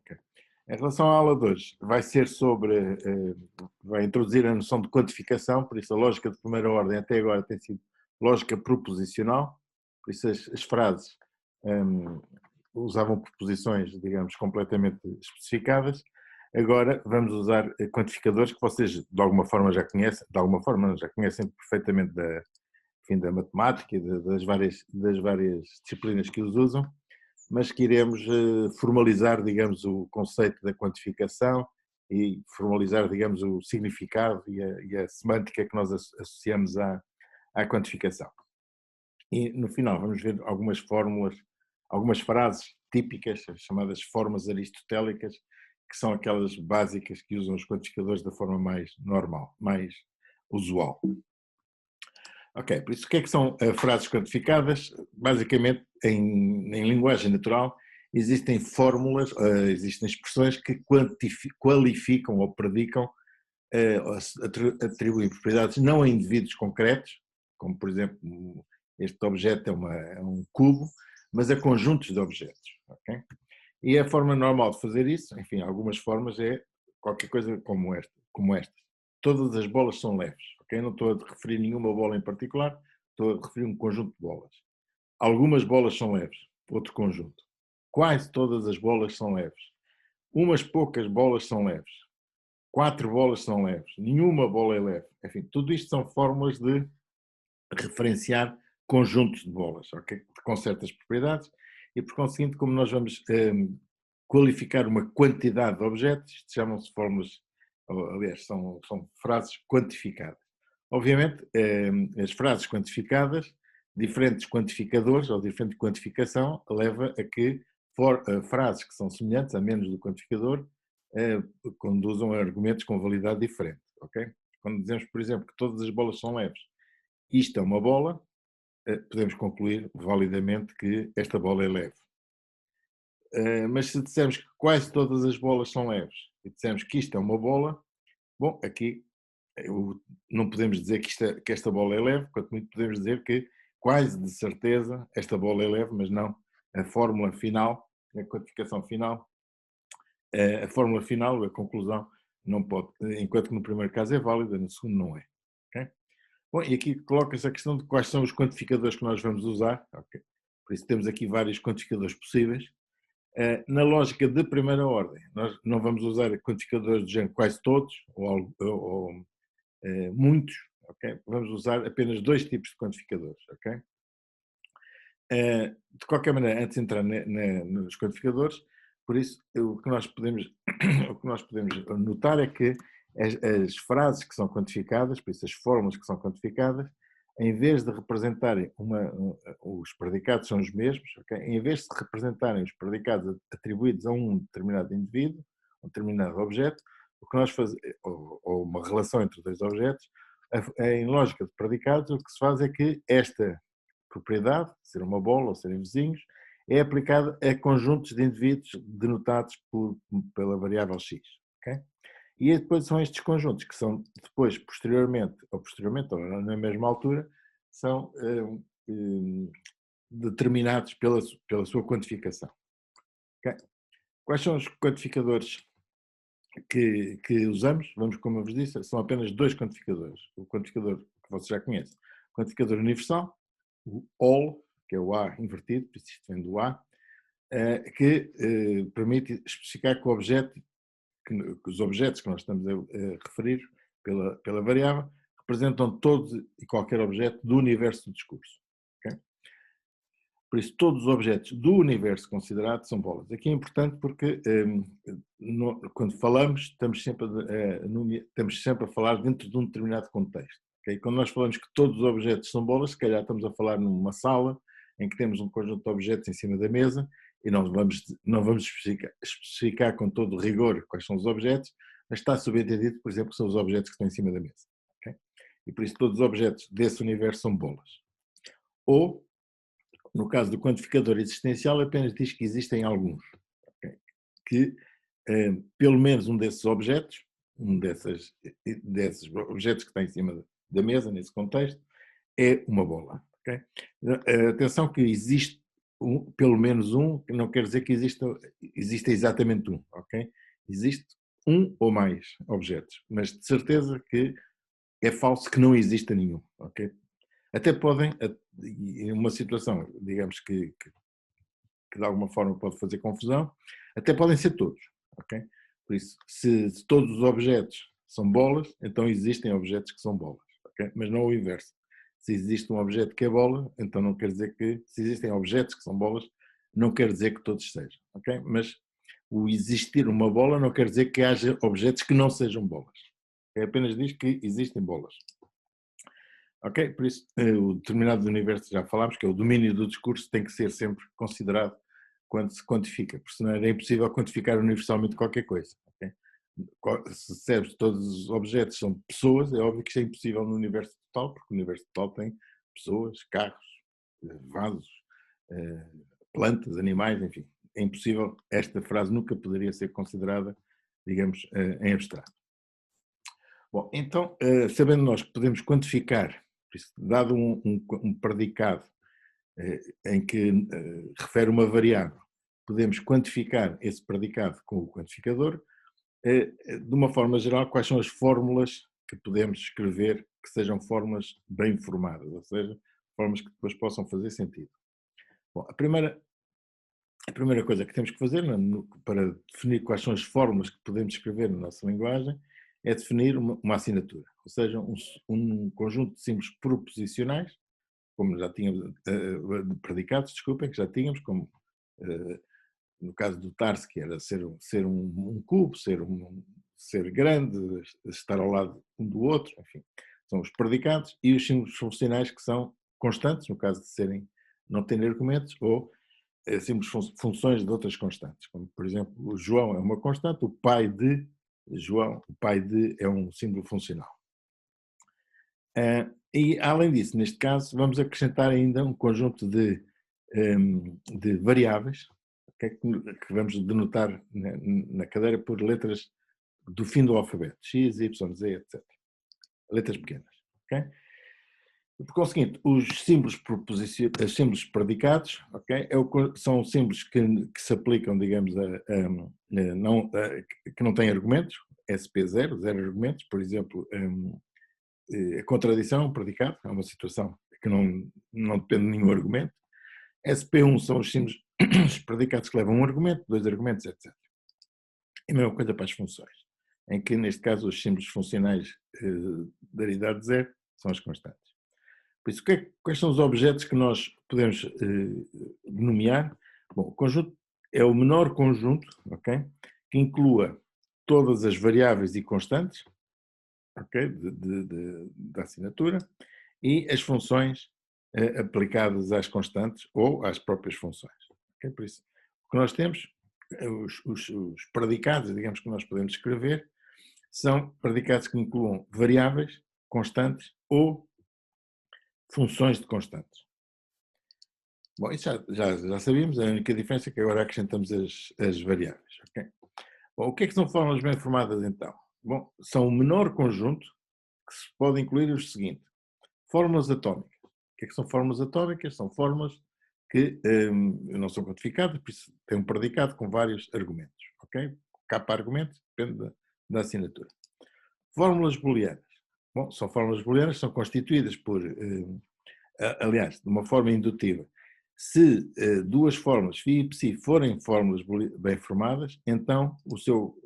Ok. Em relação à aula de hoje, vai ser sobre, vai introduzir a noção de quantificação, por isso a lógica de primeira ordem até agora tem sido lógica proposicional, por isso as frases um, usavam proposições, digamos, completamente especificadas. Agora vamos usar quantificadores que vocês de alguma forma já conhecem, de alguma forma já conhecem perfeitamente enfim, da matemática e das várias disciplinas que os usam, mas que iremos formalizar, digamos, o conceito da quantificação e formalizar, digamos, o significado e a semântica que nós associamos à quantificação. E no final vamos ver algumas fórmulas, algumas frases típicas, as chamadas formas aristotélicas, que são aquelas básicas que usam os quantificadores da forma mais normal, mais usual. Ok, por isso o que é que são frases quantificadas? Basicamente, em linguagem natural, existem fórmulas, existem expressões que qualificam ou predicam, atribuem propriedades não a indivíduos concretos, como por exemplo este objeto é um cubo, mas a conjuntos de objetos. Okay? E a forma normal de fazer isso, enfim, algumas formas é qualquer coisa como esta. Todas as bolas são leves. Okay? Não estou a referir nenhuma bola em particular, estou a referir um conjunto de bolas. Algumas bolas são leves, outro conjunto. Quase todas as bolas são leves. Umas poucas bolas são leves. 4 bolas são leves. Nenhuma bola é leve. Enfim, tudo isto são fórmulas de referenciar conjuntos de bolas, okay? Com certas propriedades, e por conseguinte, como nós vamos qualificar uma quantidade de objetos, chamam-se fórmulas, aliás, são frases quantificadas. Obviamente, as frases quantificadas, diferentes quantificadores ou diferente quantificação, leva a que frases que são semelhantes, a menos do quantificador, conduzam a argumentos com validade diferente. Okay? Quando dizemos, por exemplo, que todas as bolas são leves, isto é uma bola, podemos concluir validamente que esta bola é leve. Mas se dissermos que quase todas as bolas são leves e dissermos que isto é uma bola, bom, aqui não podemos dizer que esta bola é leve, quanto muito podemos dizer que quase de certeza esta bola é leve, mas não a fórmula final, a quantificação final, a fórmula final, a conclusão, não pode, enquanto que no primeiro caso é válida, no segundo não é. Okay? Bom, e aqui coloca-se a questão de quais são os quantificadores que nós vamos usar. Okay. Por isso temos aqui vários quantificadores possíveis. Na lógica de primeira ordem, nós não vamos usar quantificadores do género quase todos ou muitos. Okay. Vamos usar apenas 2 tipos de quantificadores. Okay. De qualquer maneira, antes de entrar nos quantificadores, por isso o que nós podemos notar é que as frases que são quantificadas, por isso as fórmulas que são quantificadas, em vez de representarem os predicados são os mesmos, okay? Em vez de representarem os predicados atribuídos a um determinado indivíduo, um determinado objeto, o que nós fazemos, ou uma relação entre 2 objetos, em lógica de predicados, o que se faz é que esta propriedade, ser uma bola ou serem vizinhos, é aplicada a conjuntos de indivíduos denotados pela variável x. Okay? E depois são estes conjuntos que são depois, posteriormente ou na mesma altura, são determinados pela sua quantificação. Okay? Quais são os quantificadores que usamos? Vamos, como eu vos disse, são apenas 2 quantificadores. O quantificador que vocês já conhecem, o quantificador universal, o all, que é o A invertido, por isso isto vem do A, que permite especificar que os objetos que nós estamos a referir pela variável representam todos e qualquer objeto do universo do discurso. Okay? Por isso, todos os objetos do universo considerado são bolas. Aqui é importante porque quando falamos, estamos sempre a falar dentro de um determinado contexto. Okay? Quando nós falamos que todos os objetos são bolas, se calhar estamos a falar numa sala em que temos um conjunto de objetos em cima da mesa e não vamos especificar com todo o rigor quais são os objetos, mas está subentendido, por exemplo, que são os objetos que estão em cima da mesa. Okay? E por isso todos os objetos desse universo são bolas. Ou, no caso do quantificador existencial, apenas diz que existem alguns. Okay? Que pelo menos um desses objetos, desses objetos que está em cima da mesa, nesse contexto, é uma bola. Okay? Atenção que existe pelo menos um, que não quer dizer que exista exatamente um. ok? Existe um ou mais objetos, mas de certeza que é falso que não exista nenhum, ok? Até podem, em uma situação, digamos que de alguma forma pode fazer confusão, até podem ser todos, ok? Por isso, se todos os objetos são bolas, então existem objetos que são bolas, ok? Mas não o inverso. Se existe um objeto que é bola, então não quer dizer que, se existem objetos que são bolas, não quer dizer que todos sejam, ok? Mas o existir uma bola não quer dizer que haja objetos que não sejam bolas. É apenas diz que existem bolas. Ok? Por isso, o determinado universo, já falámos, que é o domínio do discurso, tem que ser sempre considerado quando se quantifica, porque senão era impossível quantificar universalmente qualquer coisa. Okay? Se serve todos os objetos são pessoas, é óbvio que isso é impossível no universo total, porque o universo total tem pessoas, carros, vasos, plantas, animais, enfim. É impossível, esta frase nunca poderia ser considerada, digamos, em abstrato. Bom, então, sabendo nós que podemos quantificar, dado um predicado em que refere uma variável, podemos quantificar esse predicado com o quantificador, de uma forma geral, quais são as fórmulas que podemos escrever que sejam fórmulas bem formadas, ou seja, fórmulas que depois possam fazer sentido. Bom, a primeira coisa que temos que fazer para definir quais são as fórmulas que podemos escrever na nossa linguagem é definir uma assinatura, ou seja, um conjunto de símbolos proposicionais, como já tínhamos, predicados, desculpem, que já tínhamos, como no caso do Tarski era ser um cubo, ser grande, estar ao lado um do outro, enfim, são os predicados, e os símbolos funcionais que são constantes, no caso de não terem argumentos, ou simples funções de outras constantes, como por exemplo o João é uma constante, o pai de João, o pai de é um símbolo funcional. E além disso, neste caso, vamos acrescentar ainda um conjunto de variáveis, okay, que vamos denotar na cadeira por letras do fim do alfabeto, X, Y, Z, etc. Letras pequenas. Okay? Por conseguinte, os símbolos predicados, okay, são símbolos que se aplicam, digamos, que não têm argumentos, SP0, zero argumentos, por exemplo, a contradição é um predicado, é uma situação que não depende de nenhum argumento. SP1 são os símbolos os predicados que levam um argumento, dois argumentos, etc. E a mesma coisa para as funções, em que neste caso os símbolos funcionais da aridade zero são as constantes. Por isso, quais são os objetos que nós podemos nomear? Bom, o conjunto é o menor conjunto, ok? Que inclua todas as variáveis e constantes, ok? Da assinatura, e as funções aplicadas às constantes ou às próprias funções. Okay? Por isso, o que nós temos, os predicados, digamos, que nós podemos escrever, são predicados que incluam variáveis, constantes ou funções de constantes. Bom, isso já sabíamos, a única diferença é que agora acrescentamos as variáveis. Okay? Bom, o que é que são fórmulas bem formadas então? Bom, são o menor conjunto que se pode incluir os seguintes. Fórmulas atómicas. O que é que são fórmulas atómicas? São fórmulas que não são quantificadas, por isso tem um predicado com vários argumentos. Ok? Capa argumento, depende da assinatura. Fórmulas booleanas. Bom, são fórmulas booleanas, são constituídas por, aliás, de uma forma indutiva. Se duas fórmulas, φ e ψ, forem fórmulas bem formadas, então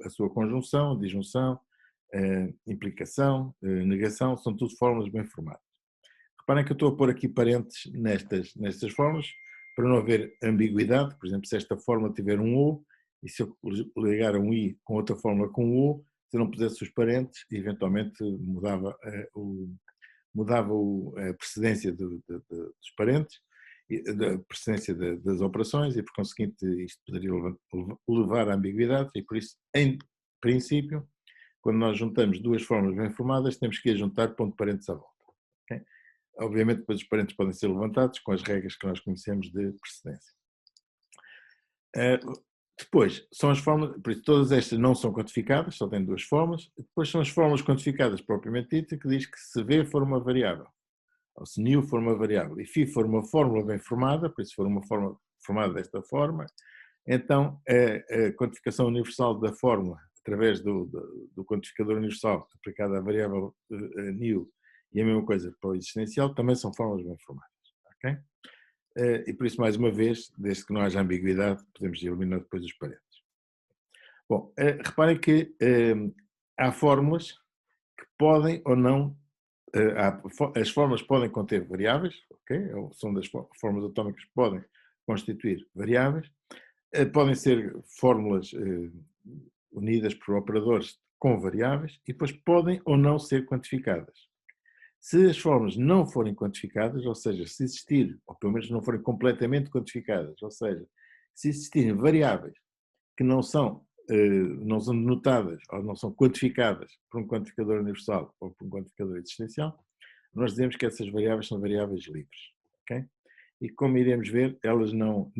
a sua conjunção, disjunção, implicação, negação, são tudo fórmulas bem formadas. Reparem que eu estou a pôr aqui parênteses nestas fórmulas, para não haver ambiguidade. Por exemplo, se esta fórmula tiver um O, e se eu ligar um I com outra fórmula com um O, se eu não pusesse os parênteses, eventualmente mudava a precedência dos parênteses, a precedência das operações, e por conseguinte isto poderia levar à ambiguidade, e por isso, em princípio, quando nós juntamos duas fórmulas bem formadas, temos que juntar ponto de parênteses à volta. Okay? Obviamente, depois os parênteses podem ser levantados com as regras que nós conhecemos de precedência. Depois, são as fórmulas, por isso todas estas não são quantificadas, só têm duas fórmulas. Depois são as fórmulas quantificadas propriamente dita, que diz que se V for uma variável, ou se nu for uma variável, e φ for uma fórmula bem formada, por isso for uma fórmula formada desta forma, Então, a quantificação universal da fórmula, através do quantificador universal aplicado à variável new e a mesma coisa para o existencial, também são fórmulas bem formadas. Okay? E por isso, mais uma vez, desde que não haja ambiguidade, podemos eliminar depois os parênteses. Bom, reparem que há fórmulas que podem ou não, as fórmulas podem conter variáveis, ok? Ou são das fórmulas atómicas que podem constituir variáveis, podem ser fórmulas unidas por operadores com variáveis e depois podem ou não ser quantificadas. Se as fórmulas não forem quantificadas, ou seja, se existir, ou pelo menos não forem completamente quantificadas, ou seja, se existirem variáveis que não são denotadas ou não são quantificadas por um quantificador universal ou por um quantificador existencial, nós dizemos que essas variáveis são variáveis livres. Okay? E como iremos ver, elas não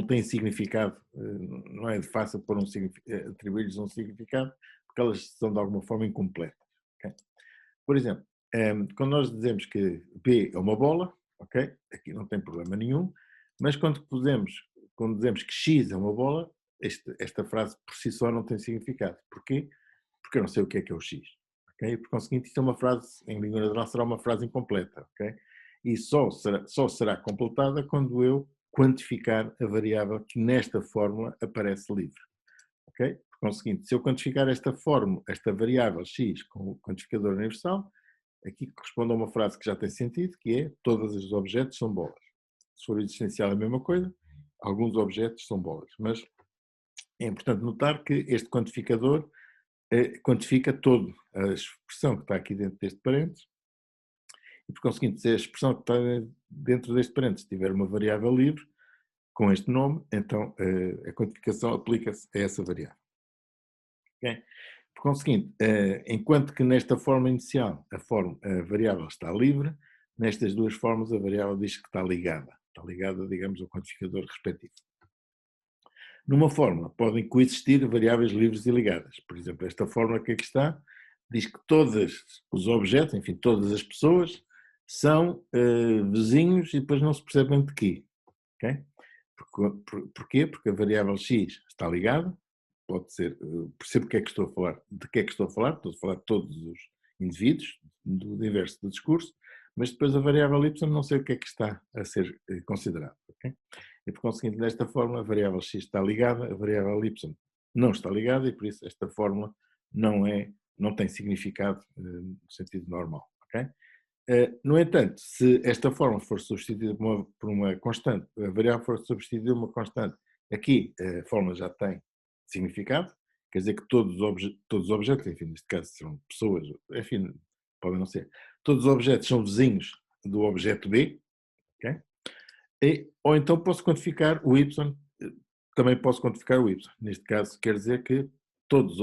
têm significado, não é fácil pôr atribuir-lhes um significado, porque elas são de alguma forma incompletas. Okay? Por exemplo, quando nós dizemos que B é uma bola, ok? Aqui não tem problema nenhum, mas quando dizemos que X é uma bola, esta frase por si só não tem significado. Porquê? Porque eu não sei o que é o X. Okay? Por conseguinte, isto é uma frase, em língua natural será uma frase incompleta. Okay? E só será completada quando eu quantificar a variável que nesta fórmula aparece livre. Okay? Por conseguinte, se eu quantificar esta variável x com o quantificador universal, aqui corresponde a uma frase que já tem sentido, que é todos os objetos são bolas. Se for existencial é a mesma coisa, alguns objetos são bolas. Mas é importante notar que este quantificador quantifica todo a expressão que está aqui dentro deste parênteses, e por conseguinte, se a expressão que está dentro deste parênteses tiver uma variável livre, com este nome, então a quantificação aplica-se a essa variável. Okay? Por conseguinte, enquanto que nesta forma inicial a variável está livre, nestas duas formas a variável diz que está ligada, digamos, ao quantificador respectivo. Numa fórmula podem coexistir variáveis livres e ligadas. Por exemplo, esta fórmula que aqui está diz que todos os objetos, enfim, todas as pessoas, são vizinhos e depois não se percebem de quê. Okay? Porquê? Porque a variável x está ligada, pode ser, percebo que é que estou a falar, de que é que estou a falar de todos os indivíduos, do universo do discurso, mas depois a variável y não sei o que é que está a ser considerado. Okay? E por conseguinte, nesta fórmula, a variável x está ligada, a variável y não está ligada e por isso esta fórmula não tem significado no sentido normal. Okay? No entanto, se esta fórmula for substituída por uma constante, a variável for substituída por uma constante, aqui a fórmula já tem significado, quer dizer que todos os objetos, enfim, neste caso são pessoas, enfim, podem não ser, todos os objetos são vizinhos do objeto B, ok? Ou então posso quantificar o y, também posso quantificar o y. Neste caso quer dizer que para todos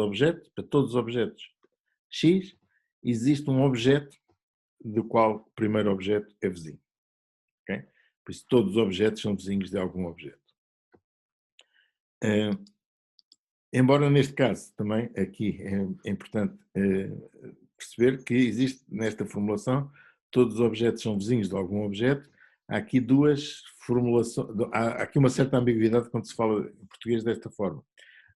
os objetos x, existe um objeto do qual o primeiro objeto é vizinho. Okay? Por isso, todos os objetos são vizinhos de algum objeto. Embora neste caso também aqui é importante perceber que existe nesta formulação todos os objetos são vizinhos de algum objeto, há aqui duas formulações, há aqui uma certa ambiguidade quando se fala em português desta forma.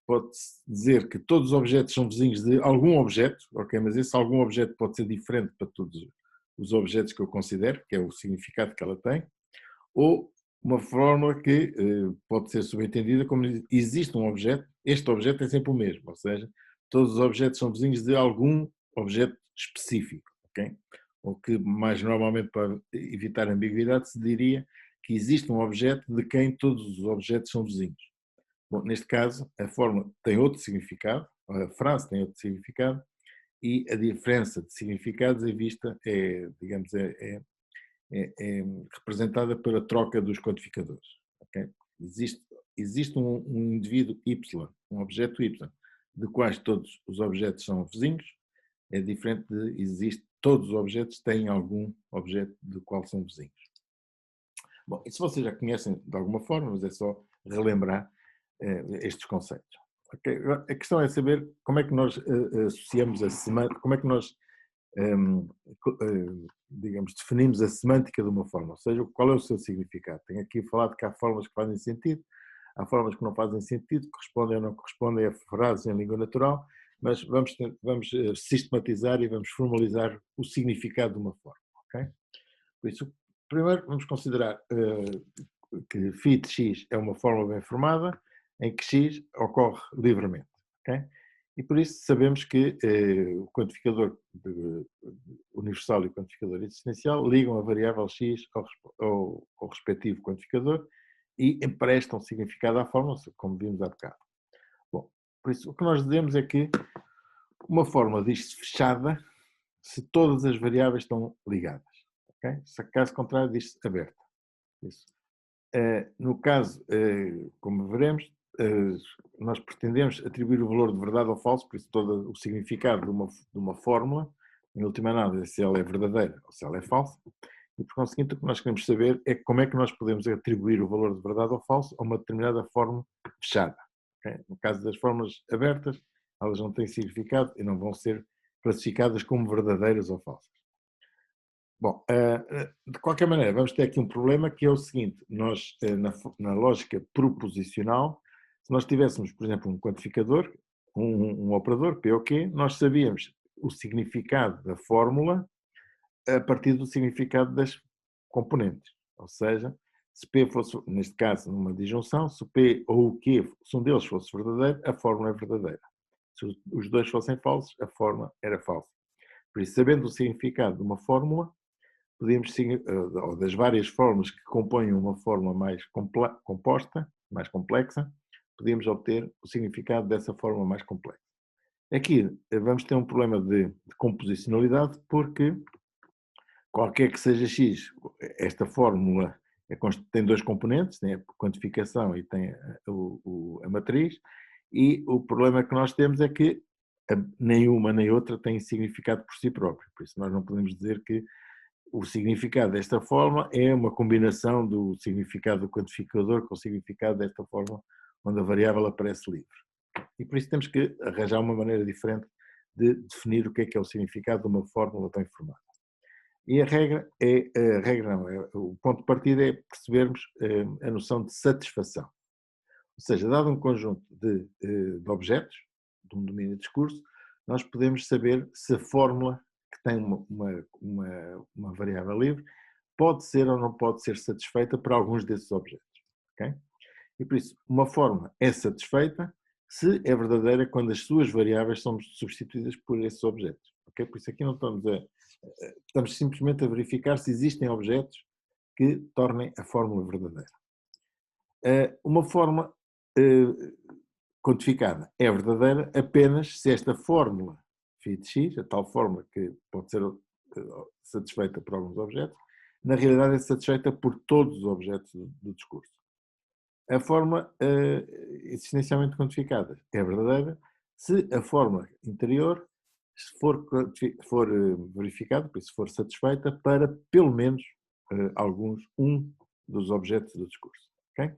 Pode-se dizer que todos os objetos são vizinhos de algum objeto, ok, mas esse algum objeto pode ser diferente para todos os objetos que eu considero, que é o significado que ela tem, ou uma fórmula que pode ser subentendida como existe um objeto, este objeto é sempre o mesmo, ou seja, todos os objetos são vizinhos de algum objeto específico, ok? Ou que mais normalmente, para evitar ambiguidade, se diria que existe um objeto de quem todos os objetos são vizinhos. Bom, neste caso, a fórmula tem outro significado, a frase tem outro significado, e a diferença de significados é vista, digamos, é representada pela troca dos quantificadores. Okay? Existe um indivíduo Y, um objeto Y, de quais todos os objetos são vizinhos, é diferente de todos os objetos têm algum objeto do qual são vizinhos. Bom, isso vocês já conhecem de alguma forma, mas é só relembrar estes conceitos. Okay? A questão é saber como é que nós associamos a semântica, como é que nós digamos, definimos a semântica de uma forma, ou seja, qual é o seu significado. Tenho aqui falado que há formas que fazem sentido, há formas que não fazem sentido, correspondem ou não correspondem a frases em língua natural, mas vamos sistematizar e vamos formalizar o significado de uma forma, ok? Por isso, primeiro vamos considerar que φ de x é uma forma bem formada, em que x ocorre livremente, ok? E por isso sabemos que o quantificador universal e o quantificador existencial ligam a variável x ao respectivo quantificador e emprestam significado à fórmula, como vimos há bocado. Bom, por isso o que nós dizemos é que uma fórmula diz-se fechada se todas as variáveis estão ligadas, ok? Se caso contrário diz-se aberta. Isso. No caso, como veremos, nós pretendemos atribuir o valor de verdade ou falso, por isso todo o significado de uma fórmula, em última análise, se ela é verdadeira ou se ela é falsa, e por conseguinte o que nós queremos saber é como é que nós podemos atribuir o valor de verdade ou falso a uma determinada fórmula fechada. Okay? No caso das fórmulas abertas, elas não têm significado e não vão ser classificadas como verdadeiras ou falsas. Bom, de qualquer maneira, vamos ter aqui um problema que é o seguinte: nós, na lógica proposicional, se nós tivéssemos, por exemplo, um quantificador, um operador, P ou Q, nós sabíamos o significado da fórmula a partir do significado das componentes. Ou seja, se P fosse, neste caso, numa disjunção, se o P ou o Q, se um deles fosse verdadeiro, a fórmula é verdadeira. Se os dois fossem falsos, a fórmula era falsa. Por isso, sabendo o significado de uma fórmula, podemos, ou das várias fórmulas que compõem uma fórmula mais composta, mais complexa, podemos obter o significado dessa fórmula mais complexa. Aqui vamos ter um problema de composicionalidade, porque qualquer que seja x, esta fórmula tem dois componentes, tem a quantificação e tem a matriz, e o problema que nós temos é que nem uma nem outra tem significado por si próprio, por isso nós não podemos dizer que o significado desta forma é uma combinação do significado do quantificador com o significado desta forma, onde a variável aparece livre. E por isso temos que arranjar uma maneira diferente de definir o que é o significado de uma fórmula tão informada. E o ponto de partida é percebermos a noção de satisfação. Ou seja, dado um conjunto de objetos, de um domínio de discurso, nós podemos saber se a fórmula que tem uma variável livre pode ser ou não pode ser satisfeita por alguns desses objetos. Okay? E por isso, uma fórmula é satisfeita se é verdadeira quando as suas variáveis são substituídas por esses objetos. Okay? Por isso aqui não estamos simplesmente a verificar se existem objetos que tornem a fórmula verdadeira. Uma fórmula quantificada é verdadeira apenas se esta fórmula φ de x, a tal fórmula que pode ser satisfeita por alguns objetos, na realidade é satisfeita por todos os objetos do discurso. A fórmula existencialmente quantificada é verdadeira se a fórmula interior for verificada, por isso for satisfeita para pelo menos um dos objetos do discurso. Okay?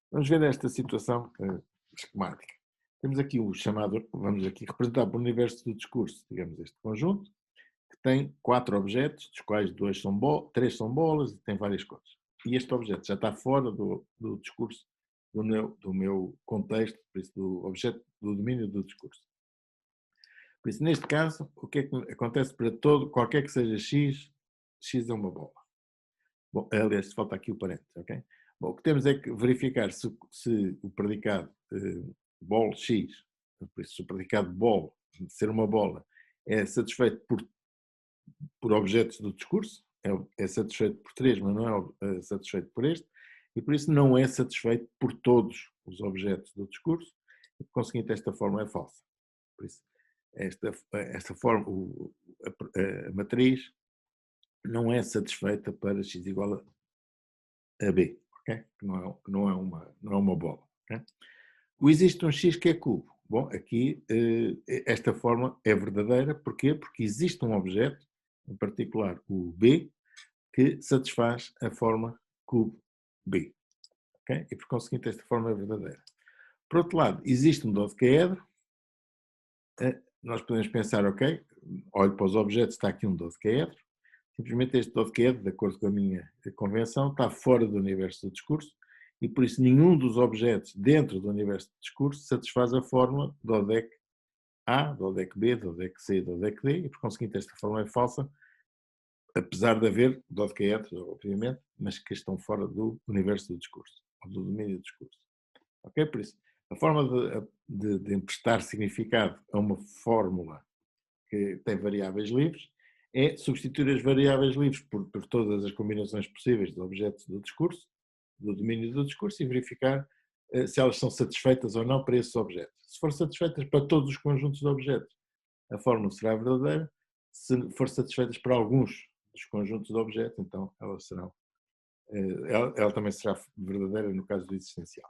Vamos ver esta situação esquemática. Temos aqui o chamado, vamos aqui representar para o universo do discurso, digamos, este conjunto, que tem 4 objetos, dos quais 3 são bolas e tem várias coisas. E este objeto já está fora do discurso, do meu contexto, por isso, do objeto, do domínio do discurso. Por isso, neste caso, o que é que acontece para qualquer que seja x, x é uma bola. Bom, aliás, falta aqui o parênteses, ok? Bom, o que temos é que verificar se o predicado bol x, por isso, se o predicado bol, de ser uma bola, é satisfeito por objetos do discurso, é satisfeito por 3, mas não é satisfeito por este, e por isso não é satisfeito por todos os objetos do discurso, e por conseguinte esta fórmula é falsa. Por isso, esta forma, a matriz não é satisfeita para x igual a b, okay? Que não é uma bola. Okay? Existe um x que é cubo. Bom, aqui esta forma é verdadeira, porquê? Porque existe um objeto, em particular o b, que satisfaz a forma cubo b. Okay? E por conseguinte esta forma é verdadeira. Por outro lado, existe um dodecaedro, nós podemos pensar, ok, olho para os objetos, está aqui um dodecaedro, simplesmente este dodecaedro, de acordo com a minha convenção, está fora do universo do discurso e por isso nenhum dos objetos dentro do universo do discurso satisfaz a fórmula dodec A, dodec B, dodec C, dodec D e por conseguinte esta fórmula é falsa, apesar de haver dodecaedros, obviamente, mas que estão fora do universo do discurso, ou do domínio do discurso. Ok? Por isso, a forma de emprestar significado a uma fórmula que tem variáveis livres é substituir as variáveis livres por todas as combinações possíveis de objetos do discurso, do domínio do discurso, e verificar se elas são satisfeitas ou não para esses objetos. Se forem satisfeitas para todos os conjuntos de objetos, a fórmula será verdadeira. Se for satisfeitas para alguns dos conjuntos de objetos, então elas serão, ela também será verdadeira no caso do existencial.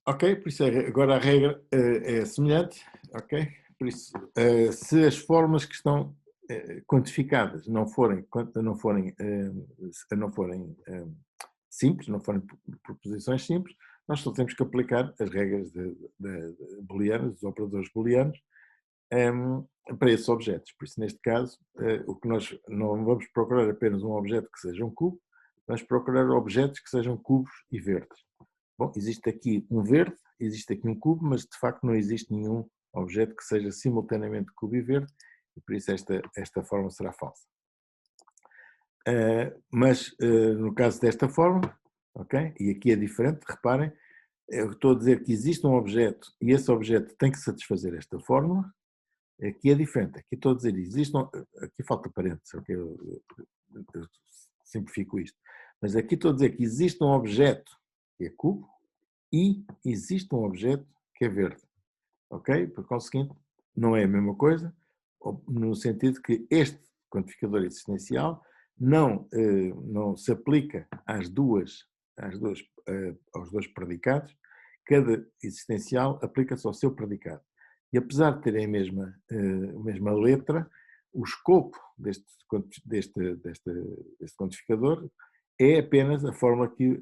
Ok? Por isso agora a regra é semelhante, ok? Por isso, se as fórmulas que estão quantificadas não forem simples, não forem proposições simples, nós só temos que aplicar as regras booleanas, dos operadores booleanos, para esses objetos. Por isso, neste caso, o que nós não vamos procurar apenas um objeto que seja um cubo, vamos procurar objetos que sejam cubos e verdes. Bom, existe aqui um verde, existe aqui um cubo, mas de facto não existe nenhum objeto que seja simultaneamente cubo e verde, e por isso esta forma será falsa. Mas no caso desta forma, ok? E aqui é diferente, reparem, eu estou a dizer que existe um objeto e esse objeto tem que satisfazer esta fórmula. Aqui é diferente, aqui estou a dizer, aqui falta parênteses, ok? Eu simplifico isto, mas aqui estou a dizer que existe um objeto que é cubo e existe um objeto que é verde, ok? Por conseguinte, não é a mesma coisa, no sentido que este quantificador existencial não se aplica aos dois predicados, cada existencial aplica-se ao seu predicado. E apesar de terem a mesma letra, o escopo deste quantificador é apenas a fórmula que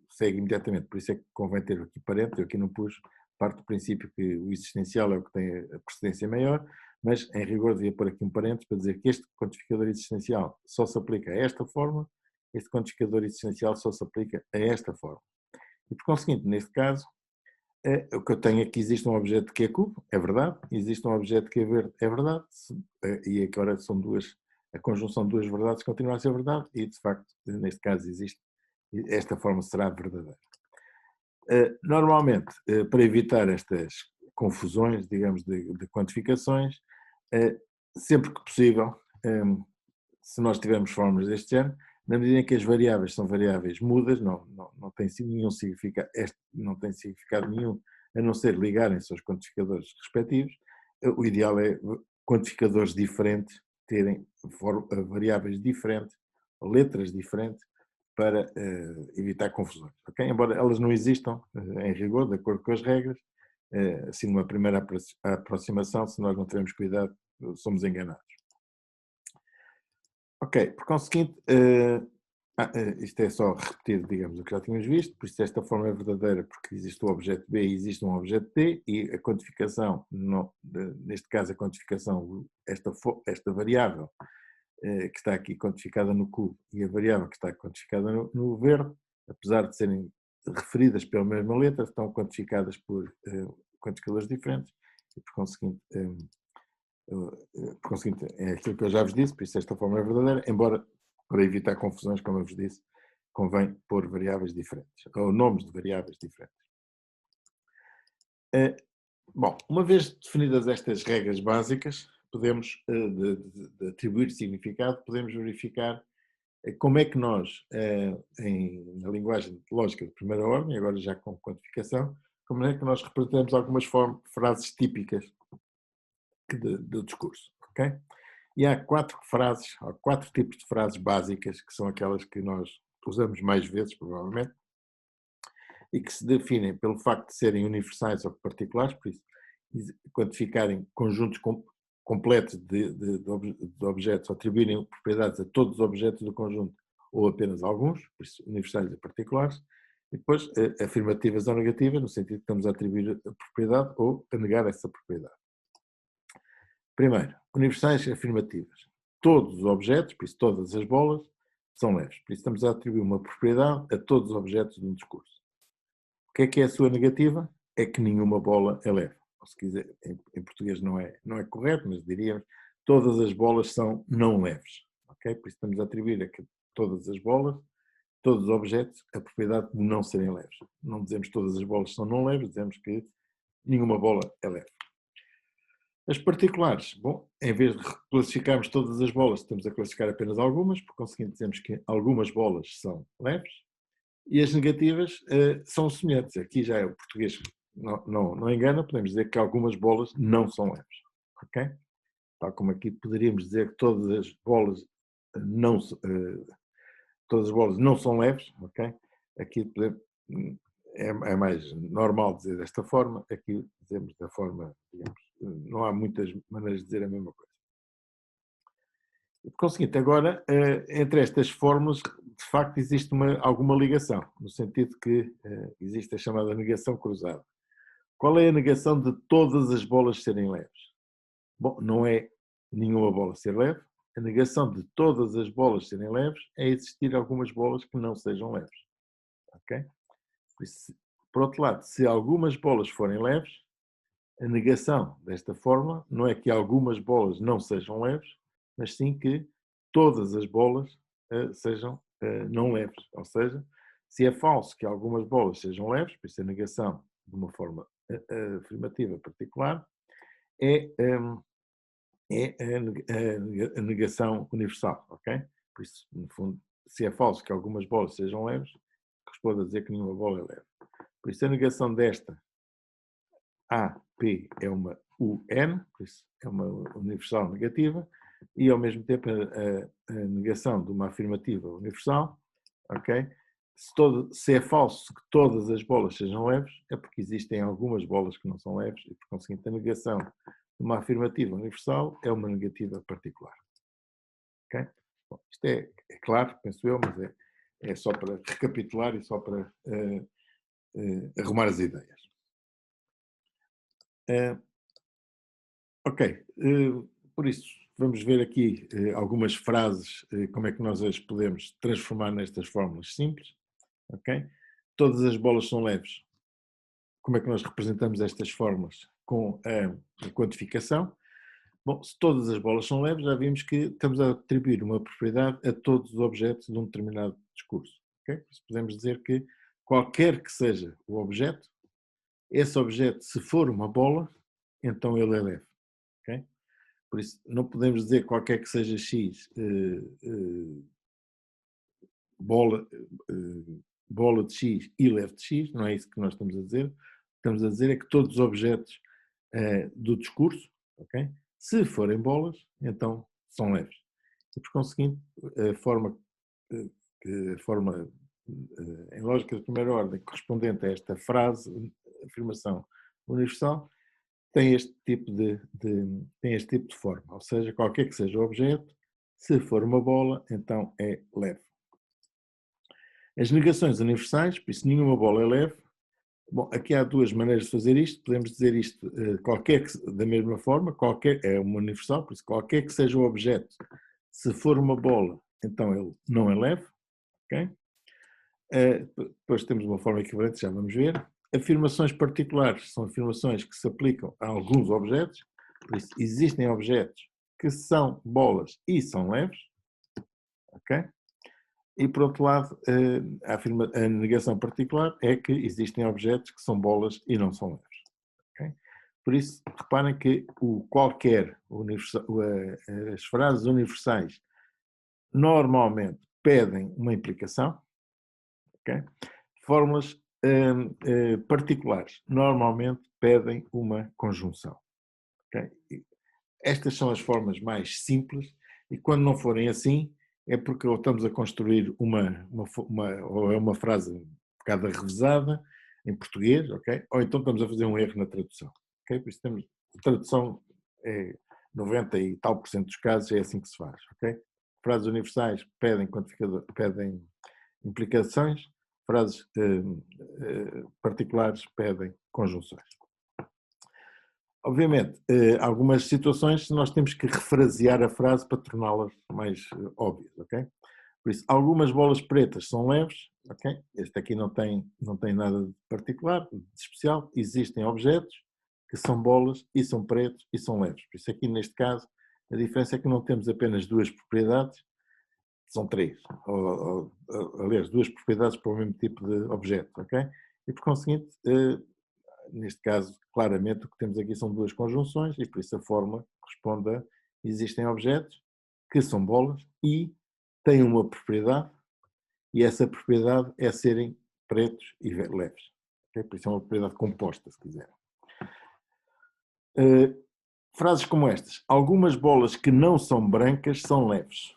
segue imediatamente. Por isso é que convém ter aqui parênteses, eu aqui não pus, parte do princípio que o existencial é o que tem a precedência maior, mas em rigor devia pôr aqui um parênteses para dizer que este quantificador existencial só se aplica a esta fórmula, este quantificador existencial só se aplica a esta fórmula. E por conseguinte, neste caso, o que eu tenho é que existe um objeto que é cubo, é verdade, existe um objeto que é verde, é verdade, e agora a conjunção de duas verdades continua a ser verdade, e de facto, neste caso existe, esta forma será verdadeira. Normalmente, para evitar estas confusões, digamos, de quantificações, sempre que possível, se nós tivermos fórmulas deste género, na medida em que as variáveis são variáveis mudas, não tem nenhum significado, não tem significado nenhum, a não ser ligarem-se aos quantificadores respectivos, o ideal é quantificadores diferentes terem variáveis diferentes, letras diferentes, para evitar confusões. Okay? Embora elas não existam em rigor, de acordo com as regras, assim numa primeira aproximação, se nós não tivermos cuidado, somos enganados. Ok, por conseguinte, isto é só repetir, digamos, o que já tínhamos visto, por isso esta forma é verdadeira porque existe o objeto B e existe um objeto T, e a quantificação, neste caso a quantificação, esta variável que está aqui quantificada no cubo e a variável que está quantificada no verde, apesar de serem referidas pela mesma letra, estão quantificadas por quantificadores diferentes e por conseguinte é aquilo que eu já vos disse, por isso esta forma é verdadeira, embora para evitar confusões, como eu vos disse, convém pôr variáveis diferentes, ou nomes de variáveis diferentes. Bom, uma vez definidas estas regras básicas, podemos, de atribuir significado, podemos verificar como é que nós, na linguagem lógica de primeira ordem, agora já com quantificação, como é que nós representamos algumas frases típicas do discurso, ok? E há quatro tipos de frases básicas, que são aquelas que nós usamos mais vezes, provavelmente, e que se definem pelo facto de serem universais ou particulares, por isso, quantificarem conjuntos completos de objetos, ou atribuírem propriedades a todos os objetos do conjunto, ou apenas alguns, por isso universais e particulares, e depois afirmativas ou negativas, no sentido que estamos a atribuir a propriedade ou a negar essa propriedade. Primeiro, universais afirmativas. Todos os objetos, por isso todas as bolas, são leves. Por isso estamos a atribuir uma propriedade a todos os objetos de um discurso. O que é a sua negativa? É que nenhuma bola é leve. Ou se quiser, em português não é correto, mas diríamos todas as bolas são não leves. Okay? Por isso estamos a atribuir a que todas as bolas, todos os objetos, a propriedade de não serem leves. Não dizemos que todas as bolas são não leves, dizemos que nenhuma bola é leve. As particulares, bom, em vez de classificarmos todas as bolas, estamos a classificar apenas algumas, por conseguinte dizemos que algumas bolas são leves, e as negativas são semelhantes. Aqui já é o português, não engana, podemos dizer que algumas bolas não são leves, ok? Tal como aqui poderíamos dizer que todas as bolas não são leves, ok? Aqui é mais normal dizer desta forma, aqui dizemos da forma, digamos, não há muitas maneiras de dizer a mesma coisa. Por conseguinte, agora, entre estas fórmulas, de facto, existe alguma ligação, no sentido que existe a chamada negação cruzada. Qual é a negação de todas as bolas serem leves? Bom, não é nenhuma bola ser leve. A negação de todas as bolas serem leves é existir algumas bolas que não sejam leves. Ok? Por outro lado, se algumas bolas forem leves, a negação desta forma não é que algumas bolas não sejam leves, mas sim que todas as bolas sejam não leves. Ou seja, se é falso que algumas bolas sejam leves, por isso a negação de uma forma afirmativa particular, é a negação universal, ok? Por isso, no fundo, se é falso que algumas bolas sejam leves, corresponde a dizer que nenhuma bola é leve. Por isso, a negação desta AP é uma UN, por isso é uma universal negativa, e ao mesmo tempo a negação de uma afirmativa universal, ok? Se é falso que todas as bolas sejam leves, é porque existem algumas bolas que não são leves, e por conseguinte a negação de uma afirmativa universal é uma negativa particular. Ok? Bom, isto é claro, penso eu, mas é só para recapitular e só para arrumar as ideias. Ok, por isso, vamos ver aqui algumas frases, como é que nós as podemos transformar nestas fórmulas simples, ok? Todas as bolas são leves. Como é que nós representamos estas fórmulas? Com a quantificação. Bom, se todas as bolas são leves, já vimos que estamos a atribuir uma propriedade a todos os objetos de um determinado discurso, ok? Por isso podemos dizer que qualquer que seja o objeto, esse objeto, se for uma bola, então ele é leve, ok? Por isso, não podemos dizer qualquer que seja X bola de X e leve de X, não é isso que nós estamos a dizer. O que estamos a dizer é que todos os objetos do discurso, ok? Se forem bolas, então são leves. E por conseguinte, a forma em lógica de primeira ordem correspondente a esta frase, afirmação universal, tem este tipo de forma, ou seja, qualquer que seja o objeto, se for uma bola, então é leve. As negações universais, por isso nenhuma bola é leve. Bom, aqui há duas maneiras de fazer isto. Podemos dizer isto da mesma forma, é uma universal, por isso qualquer que seja o objeto, se for uma bola, então ele não é leve. Okay? Depois temos uma forma equivalente, já vamos ver. Afirmações particulares são afirmações que se aplicam a alguns objetos, por isso existem objetos que são bolas e são leves, ok? E por outro lado, a negação particular é que existem objetos que são bolas e não são leves, ok? Por isso, reparem que as frases universais normalmente pedem uma implicação, ok? Fórmulas particulares normalmente pedem uma conjunção. Okay? Estas são as formas mais simples e quando não forem assim é porque ou estamos a construir ou é uma frase um bocado revezada em português, ok? Ou então estamos a fazer um erro na tradução. Okay? Por isso temos tradução 90 e tal por cento dos casos é assim que se faz, ok? Frases universais pedem implicações, frases particulares pedem conjunções. Obviamente, algumas situações nós temos que refrasear a frase para torná-las mais óbvias, ok? Por isso, algumas bolas pretas são leves, ok? Este aqui não tem nada de particular, de especial. Existem objetos que são bolas e são pretos e são leves. Por isso aqui, neste caso, a diferença é que não temos apenas duas propriedades, são três. Aliás, duas propriedades para o mesmo tipo de objeto, ok? E por conseguinte, neste caso, claramente o que temos aqui são duas conjunções e por isso a fórmula corresponde a existem objetos que são bolas e têm uma propriedade e essa propriedade é serem pretos e leves. Okay? Por isso é uma propriedade composta, se quiser. Frases como estas. Algumas bolas que não são brancas são leves.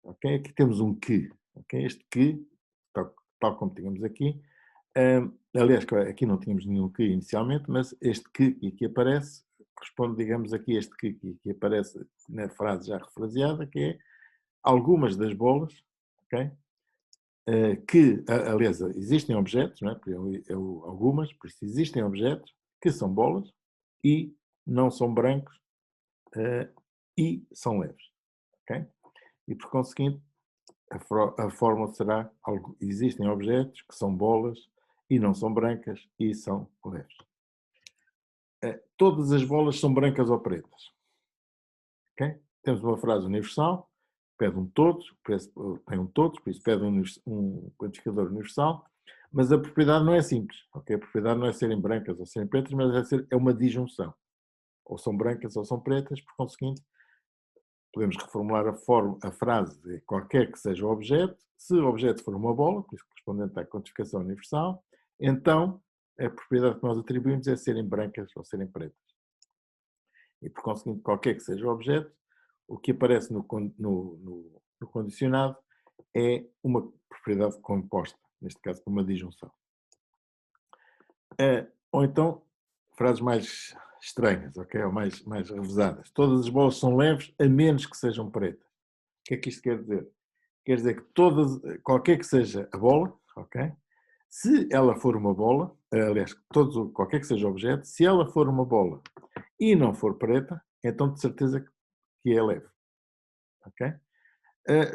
Okay? Aqui temos um que. Okay? Este que, tal como tínhamos aqui, aliás, aqui não tínhamos nenhum que inicialmente, mas este que aqui aparece corresponde, digamos, aqui a este que aqui aparece na frase já refraseada, que é algumas das bolas, ok? Que, aliás, existem objetos, não é? Algumas, por isso existem objetos que são bolas e não são brancos e são leves, ok? E por conseguinte, a fórmula será: existem objetos que são bolas e não são brancas e são leves. Todas as bolas são brancas ou pretas. Okay? Temos uma frase universal, pede um todos, tem um todos, por isso pede um quantificador universal, mas a propriedade não é simples. Okay? A propriedade não é serem brancas ou serem pretas, mas é uma disjunção. Ou são brancas ou são pretas, por conseguinte, podemos reformular a frase de qualquer que seja o objeto. Se o objeto for uma bola, por isso correspondente à quantificação universal, então a propriedade que nós atribuímos é serem brancas ou serem pretas. E por conseguinte, qualquer que seja o objeto, o que aparece no condicionado é uma propriedade composta, neste caso uma disjunção. Ou então, frases mais estranhas, ok? Ou mais revesadas. Todas as bolas são leves, a menos que sejam pretas. O que é que isto quer dizer? Quer dizer que qualquer que seja a bola, ok? Se ela for uma bola, aliás, qualquer que seja o objeto, se ela for uma bola e não for preta, então de certeza que é leve. Ok?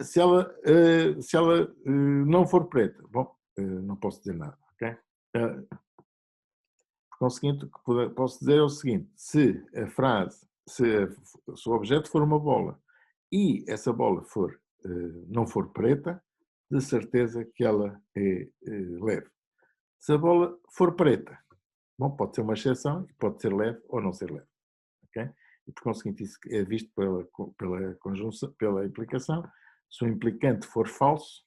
Se ela não for preta, bom, não posso dizer nada. Ok? Por conseguinte, o que posso dizer é o seguinte: se o objeto for uma bola e essa bola não for preta, de certeza que ela é leve. Se a bola for preta, bom, pode ser uma exceção e pode ser leve ou não ser leve. Okay? E por conseguinte, isso é visto pela conjunção, pela implicação. Se o implicante for falso,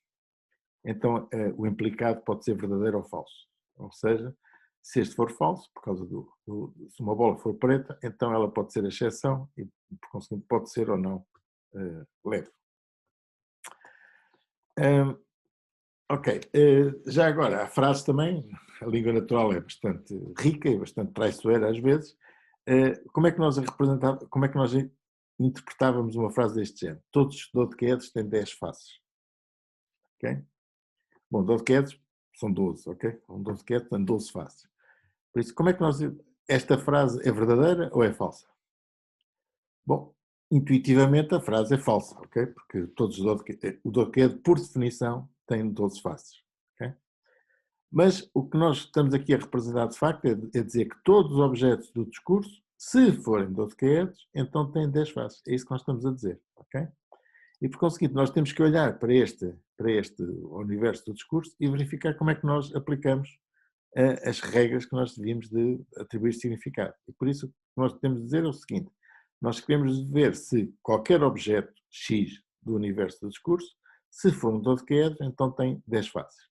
então o implicado pode ser verdadeiro ou falso. Ou seja, se este for falso, por causa se uma bola for preta, então ela pode ser a exceção e por conseguinte pode ser ou não leve. Ok, já agora, a frase também, a língua natural é bastante rica e bastante traiçoeira às vezes. Como é que nós interpretávamos uma frase deste género? Todos os dodecaedos têm 10 faces. Ok? Bom, dodecaedos são 12, ok? Um dodecaedo tem 12 faces. Por isso, como é que esta frase é verdadeira ou é falsa? Bom, intuitivamente a frase é falsa, ok? Porque o dodecaedo, por definição, tem 12 faces. Okay? Mas o que nós estamos aqui a representar de facto é dizer que todos os objetos do discurso, se forem dodecaedos, então têm 10 faces. É isso que nós estamos a dizer, ok? E por conseguinte, nós temos que olhar para este universo do discurso e verificar como é que nós aplicamos as regras que nós devíamos de atribuir significado. E por isso o que nós temos de dizer é o seguinte: nós queremos ver se qualquer objeto X do universo do discurso, se for um dodecaedro, então tem 10 faces.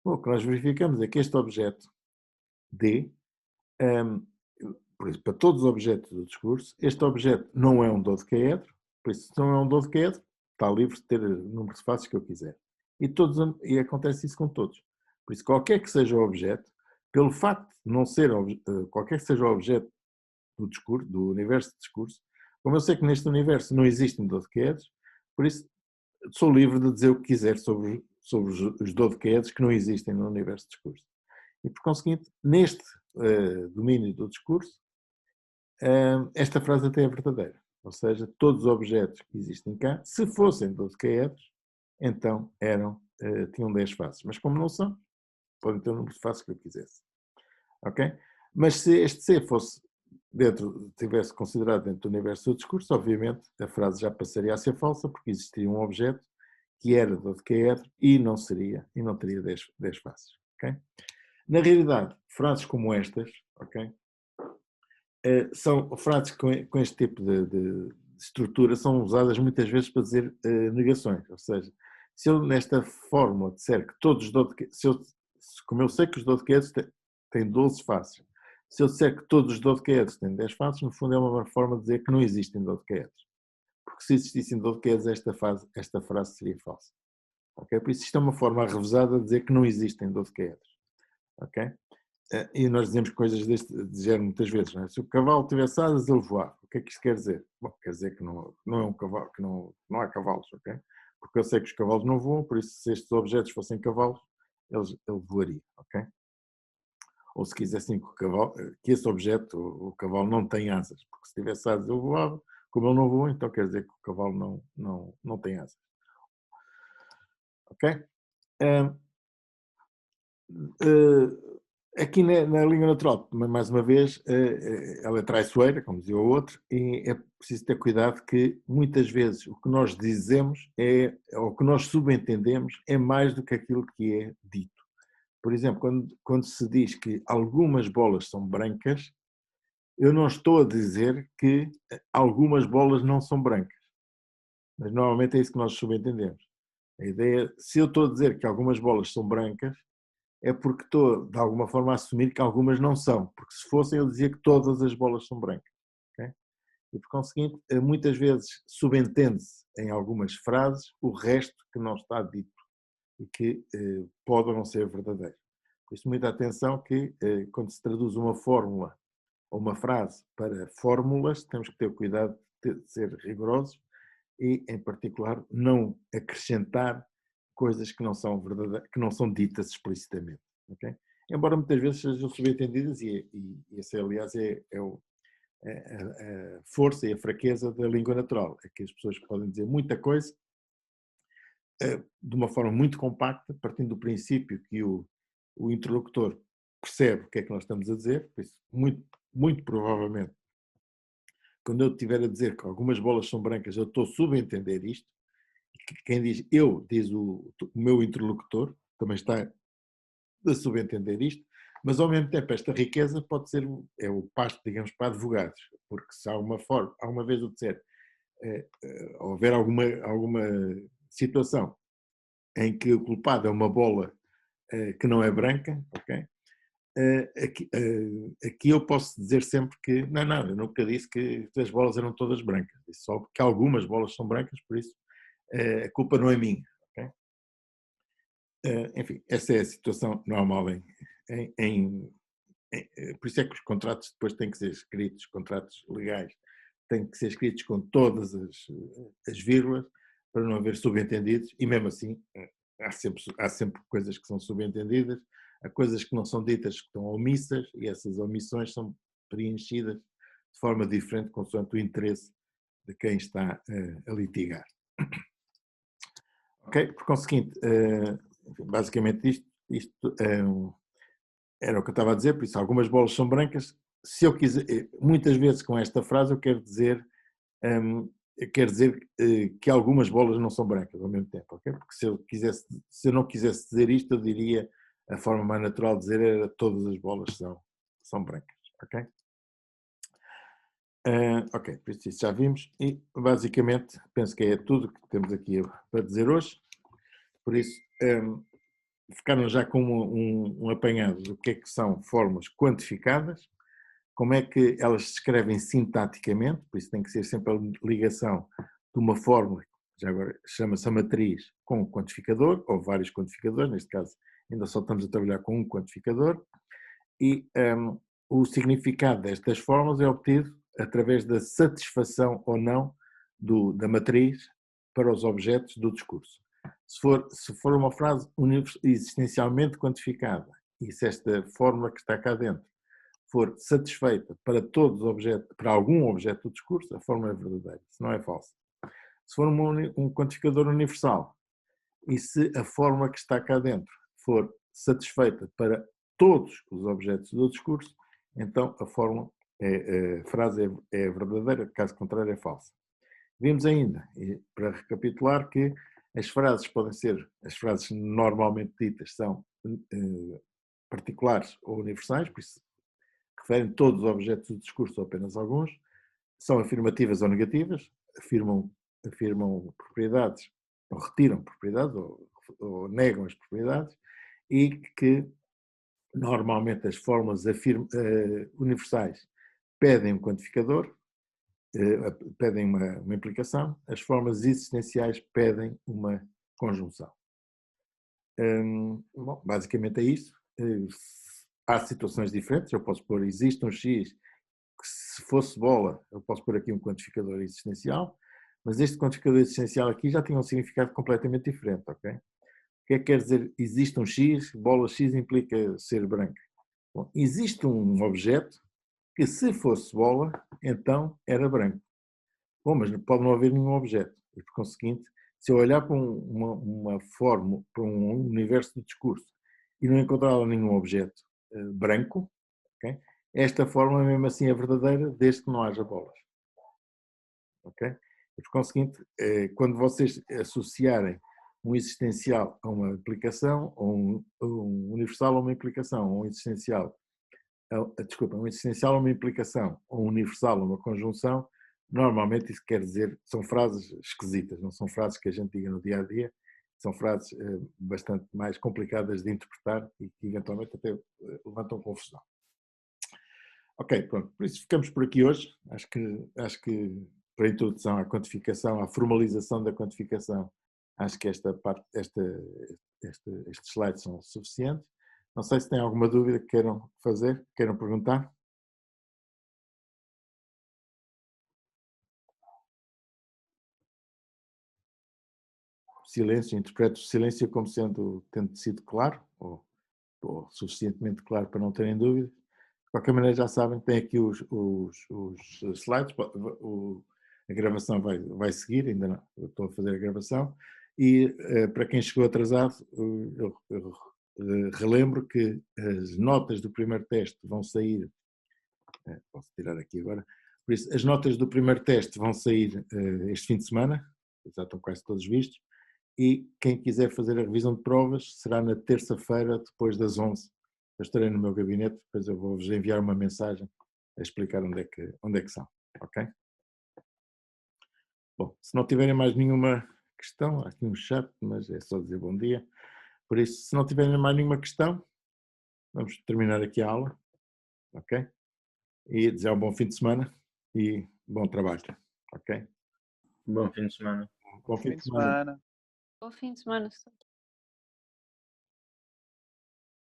Bom, o que nós verificamos é que este objeto D, por isso, para todos os objetos do discurso, este objeto não é um dodecaedro, por isso, se não é um dodecaedro, está livre de ter o número de faces que eu quiser. E acontece isso com todos. Por isso, qualquer que seja o objeto, pelo facto de não ser qualquer que seja o objeto do discurso, do universo de discurso, como eu sei que neste universo não existem dodecaedros, por isso sou livre de dizer o que quiser sobre os dodecaedros que não existem no universo de discurso. E por conseguinte, neste domínio do discurso, esta frase até é verdadeira. Ou seja, todos os objetos que existem cá, se fossem dodecaedros, então tinham 10 faces. Mas como não são, podem ter o número de faces que eu quisesse. Ok? Mas se este C fosse tivesse considerado dentro do universo do discurso, obviamente a frase já passaria a ser falsa, porque existiria um objeto que era dodecaedro e não teria 10 faces. Okay? Na realidade, frases como estas, ok? São frases com este tipo de estrutura, são usadas muitas vezes para dizer negações. Ou seja, se eu nesta fórmula disser que todos os dodecaedros, como eu sei que os dodecaedros têm 12 faces, se eu disser que todos os dodecaedros têm 10 faces, no fundo é uma forma de dizer que não existem dodecaedros. Porque se existissem dodecaedros, esta frase seria falsa. Okay? Por isso isto é uma forma revezada de dizer que não existem dodecaedros. Ok? E nós dizemos coisas deste género muitas vezes. Não é? Se o cavalo tivesse asas, ele voava. O que é que isto quer dizer? Bom, quer dizer que não é um cavalo, que não há cavalos, ok? Porque eu sei que os cavalos não voam, por isso se estes objetos fossem cavalos, ele voaria, ok? Ou se quisessem que esse objeto, o cavalo, não tem asas, porque se tivesse asas ele voava, como ele não voa, então quer dizer que o cavalo não tem asas. Ok? Aqui na língua natural, mais uma vez, ela é traiçoeira, como dizia o outro, e é preciso ter cuidado que muitas vezes o que nós dizemos ou o que nós subentendemos é mais do que aquilo que é dito. Por exemplo, quando se diz que algumas bolas são brancas, eu não estou a dizer que algumas bolas não são brancas, mas normalmente é isso que nós subentendemos. A ideia, se eu estou a dizer que algumas bolas são brancas, é porque estou, de alguma forma, a assumir que algumas não são, porque se fossem eu dizia que todas as bolas são brancas. Okay? E, por conseguinte, muitas vezes subentende-se em algumas frases o resto que não está dito e que pode ou não ser verdadeiro. Por isso, muita atenção que, quando se traduz uma fórmula ou uma frase para fórmulas, temos que ter cuidado de ser rigorosos e, em particular, não acrescentar coisas que não são verdadeiras, que não são ditas explicitamente. Okay? Embora muitas vezes sejam subentendidas, e essa, aliás, é a força e a fraqueza da língua natural. É que as pessoas podem dizer muita coisa de uma forma muito compacta, partindo do princípio que o interlocutor percebe o que é que nós estamos a dizer, por isso, muito provavelmente, quando eu estiver a dizer que algumas bolas são brancas, eu estou a subentender isto. Quem diz eu, diz o meu interlocutor, também está a subentender isto, mas ao mesmo tempo esta riqueza pode ser o pasto, digamos, para advogados, porque se alguma vez eu disser, houver alguma situação em que o culpado é uma bola que não é branca, ok? Aqui eu posso dizer sempre que, não, eu nunca disse que as bolas eram todas brancas, disse só que algumas bolas são brancas, por isso a culpa não é minha. Okay? Enfim, essa é a situação normal por isso é que os contratos depois têm que ser escritos, contratos legais, têm que ser escritos com todas as vírgulas para não haver subentendidos e mesmo assim há sempre coisas que são subentendidas, há coisas que não são ditas que estão omissas e essas omissões são preenchidas de forma diferente consoante o interesse de quem está a litigar. Ok? Por conseguinte, basicamente isto era o que eu estava a dizer, por isso algumas bolas são brancas. Se eu quiser, muitas vezes com esta frase eu quero dizer que algumas bolas não são brancas ao mesmo tempo, ok? Porque se eu não quisesse dizer isto, eu diria a forma mais natural de dizer era todas as bolas são brancas, ok? Ok, por isso já vimos e basicamente penso que é tudo que temos aqui para dizer hoje. Por isso, ficaram já com um apanhado do que é que são fórmulas quantificadas, como é que elas se escrevem sintaticamente, por isso tem que ser sempre a ligação de uma fórmula, já agora chama-se a matriz, com um quantificador, ou vários quantificadores, neste caso ainda só estamos a trabalhar com um quantificador, e o significado destas fórmulas é obtido através da satisfação ou não da matriz para os objetos do discurso. Se for uma frase existencialmente quantificada, e se esta fórmula que está cá dentro for satisfeita para todos os objetos, para algum objeto do discurso, a forma é verdadeira, se não é falsa. Se for um quantificador universal e se a forma que está cá dentro for satisfeita para todos os objetos do discurso, então a fórmula, a frase é verdadeira, caso contrário é falsa. Vimos ainda, para recapitular, que as frases podem ser, as frases normalmente ditas são particulares ou universais, por isso referem todos os objetos do discurso ou apenas alguns, são afirmativas ou negativas, afirmam propriedades, ou retiram propriedades, ou negam as propriedades, e que normalmente as formas universais pedem um quantificador, pedem uma implicação, as formas existenciais pedem uma conjunção. Bom, basicamente é isso. Há situações diferentes, eu posso pôr existe um X, que se fosse bola, eu posso pôr aqui um quantificador existencial, mas este quantificador existencial aqui já tinha um significado completamente diferente, ok? O que é que quer dizer existe um X, bola X implica ser branca? Bom, existe um objeto que se fosse bola, então era branco. Bom, mas pode não haver nenhum objeto. E por conseguinte, se eu olhar para uma forma, para um universo de discurso e não encontrar lá nenhum objeto branco, okay, esta forma mesmo assim é verdadeira desde que não haja bolas. Ok? E por conseguinte, quando vocês associarem um existencial a uma aplicação, ou um universal a uma implicação, ou um existencial, desculpa, um existencial a uma implicação, ou um universal a uma conjunção, normalmente isso quer dizer, são frases esquisitas, não são frases que a gente diga no dia a dia, são frases bastante mais complicadas de interpretar e que eventualmente até levantam confusão. Ok, pronto, por isso ficamos por aqui hoje. Acho que para a introdução à quantificação, à formalização da quantificação, acho que esta parte, estes slides são suficientes. Não sei se têm alguma dúvida que queiram fazer, queiram perguntar. Silêncio, interpreto o silêncio como tendo sido claro, ou suficientemente claro para não terem dúvida. De qualquer maneira, já sabem, tem aqui os slides, a gravação vai seguir, ainda não, eu estou a fazer a gravação, e para quem chegou atrasado, eu relembro que as notas do primeiro teste vão sair, posso tirar aqui agora, por isso, as notas do primeiro teste vão sair este fim de semana, já estão quase todos vistos, e quem quiser fazer a revisão de provas será na terça-feira, depois das 11. Eu estarei no meu gabinete, depois eu vou-vos enviar uma mensagem a explicar onde é que são, ok? Bom, se não tiverem mais nenhuma questão, há aqui um chat, mas é só dizer bom dia. Por isso, se não tiverem mais nenhuma questão, vamos terminar aqui a aula, ok? E desejar um bom fim de semana e bom trabalho, ok? Bom fim de semana. Bom fim de semana. Bom fim de semana.